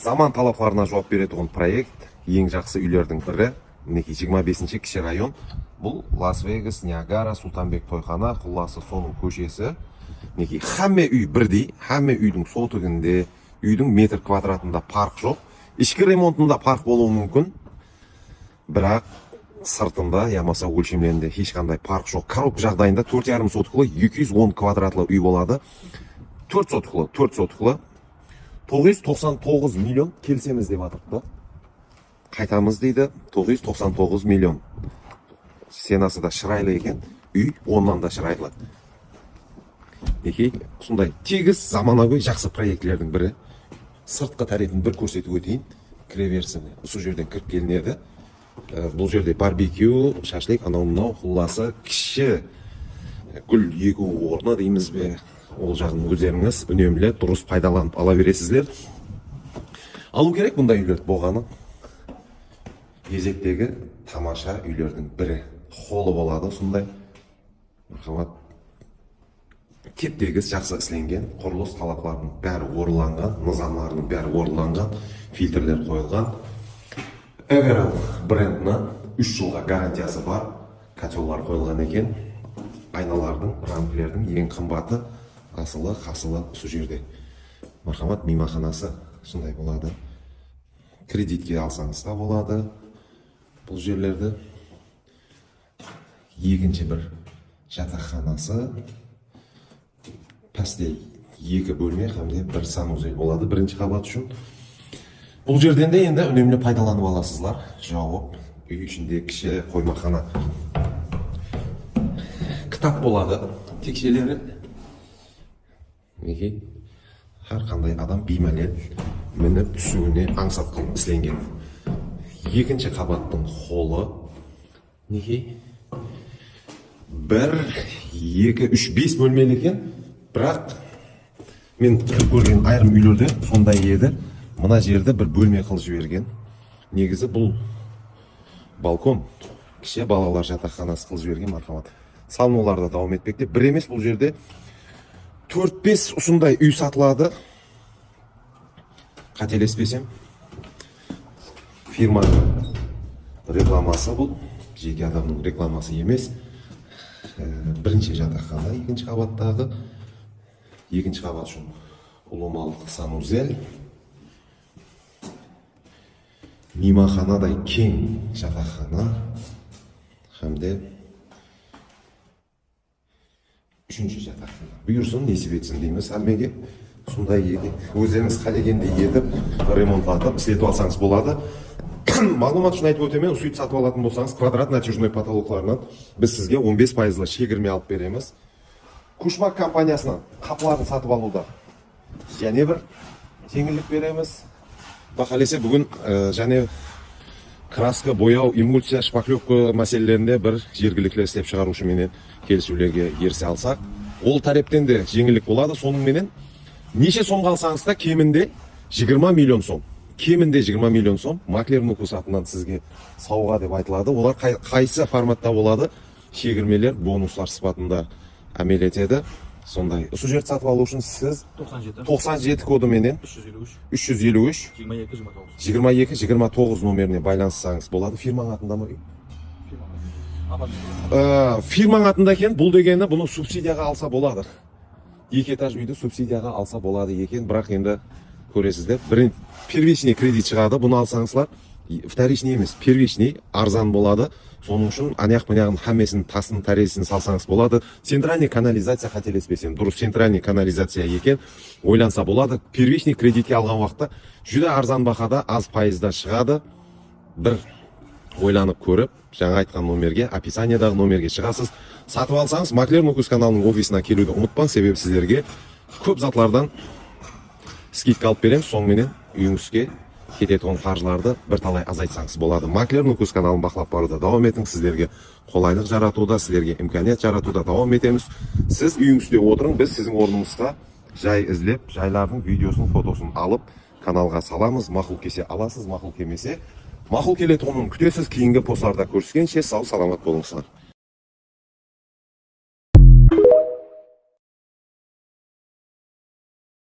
Заман талапларына жооп бере турган проект, ең жақсы үйлердің бірі. Мінекей 25-ші кіші район. Бұл Лас-Вегас, Ниагара, Султанбек тойхана, құлласы соның көшесі. Мінекей хамме үй бірдей, хамме үйдің сол түгінде, үйдің метр квадратында парк жоқ. Ішкі ремонтында парк болуы мүмкін, бірақ сыртында, ямаса өлшемlerinde ешқандай парк жоқ. Коробка жағдайында 4,5 сотықлы 210 квадратлы үй болады. 4 сотықлы 999 миллион келсеміз деп атыпты. Қайтамыз дейді, 999 миллион. Сенасы да шырайлы екен, үй оннан да шырайлы. Неке, сондай тегіз заманауи жақсы проектлердің бірі. Сыртқы тарифін бір көрсетіп өтейін. Кіреберісіне осы жерден кіріп келінеді. Бұл жерде барбекю, шашлик, анау-мынау құлласы кіші гүл егу орны дейміз бе. Ол жағын өздеріңіз үнемлі дұрыс пайдаланып ала бересіздер. Алу керек бұндай үйлер болғаны. Кезектегі тамаша үйлердің бірі. Холы болады сондай. Мархамат. Теп-тегіс жақсы ісленген, құрылыс талапларының бәрі орыланған, нызамларының бәрі орыланған, фильтрлер қойылған. Эверал брендінің 3 жылға гарантиясы бар, котеллар қойылған екен. Айналардың, рампілердің ең қымбаты, асылы, қасылы осы жерде. Мархамат мейманханасы сондай болады. Кредитке алсаңыз да болады. Бұл жерлерді екінші бір жатақханасы, пәсте 2 бөлме, қамде бір санузел болады бірінші қабат үшін. Бұл жерден де енді үнемлі пайдаланып аласызлар. Жауып, үй ішінде кіші қоймақхана. Кітап болады, текшелері. Неге? Har қандай адам беймәлел мініп түсуіне аңсатқын ісленген. Екінші қабаттың холы. Неге? 1, 2, 3, 5 бөлмелі екен. Бірақ мен көрген айрым үйлерде сондай еді. Мына жерді бір бөлме қылып жіберген. Негізі бұл балкон, кіші балалар жатақханасы қылып жіберген. Мархамат. Салынуларда давам етпекте. Бір емес, бұл жерде 4-5 ұсындай үй сатылады. Қателеспесем, фирма рекламасы бұл. Жеке адамның рекламасы емес. Бірінші жатақхана, екінші қабаттағы. Екінші қабат үшін ұлымалық санузел. Мейманханадай кең жатақхана. Хамде үшінші жатақхана. Бұйырсын, несіп етсін дейміз әлмеге. Сондай еді. Өздеріңіз қалегендей етіп, ремонтлатып, істетіп алсаңыз болады. Мағлұмат үшін айтып өтемен, сөйтіп сатып алатын болсаңыз, квадрат натяжной потолокларынан біз сізге 15% шегірме алып береміз. Кушмак компаниясынан қапыларын сатып алуда және бір жеңілдік береміз. Бақалесе бүгін және краска, бояу, эмульсия, шпаклевка мәселелерінде бір жергілікті істеп шығарушы менен келісулерге ерсе алсақ, ол тарептен де жеңілдік болады. Соның менен неше сомға алсаңыз да кемінде 20 миллион сом. Кемінде 20 миллион сом маклер Нукус атынан сізге сауға деп айтылады. Олар қайсы форматта болады? Шегірмелер, бонуслар сипатында әмел етеді. Сондай. Осы жерді сатып алу үшін сіз 97 коды менен 353 22-29 номеріне байланыссаңыз болады. Фирманың атында ма? Фирманың атында екен. Бұл дегені бұны субсидияға алса болады. 2 этаж үйді субсидияға алса болады екен. Бірақ енді көресіздер. Первичный кредит шығады. Бұны алсаңызлар, вторичный емес, первичный арзан болады. Соның үшін аяқ-маяғын хаммесін, тасын, тәресін салсаңыз болады. Центральный канализация қателеспесем, дұрыс центральный канализация екен. Ойланса болады. Первичный кредитке алған уақытта жүдә арзан бақада, аз пайызда шығады. Бір ойланып көріп, жаңа айтқан номерге, описаниедағы номерге шығасыз. Сатып алсаңыз, Маклер Нукус каналының офисына келуді ұмытпаң, себебі сіздерге көп затлардан скидка алып берем. Соңменен үйіңізге кететін қаржыларды бір талай азайтсаңыз болады. Маклер Нукус каналын бақылап баруда давам етіңіз. Сіздерге қолайлық жаратуда, сіздерге имканият жаратуда давам етеміз. Сіз үйіңізде отырың, біз сіздің орныңызға жай іздеп, жайлардың видеосын, фотосын алып каналға саламыз. Мақұл кесе аласыз, мақұл кемесе мақұл келетінін күтесіз. Кейінгі посттарда көріскенше сау саламат болыңыздар.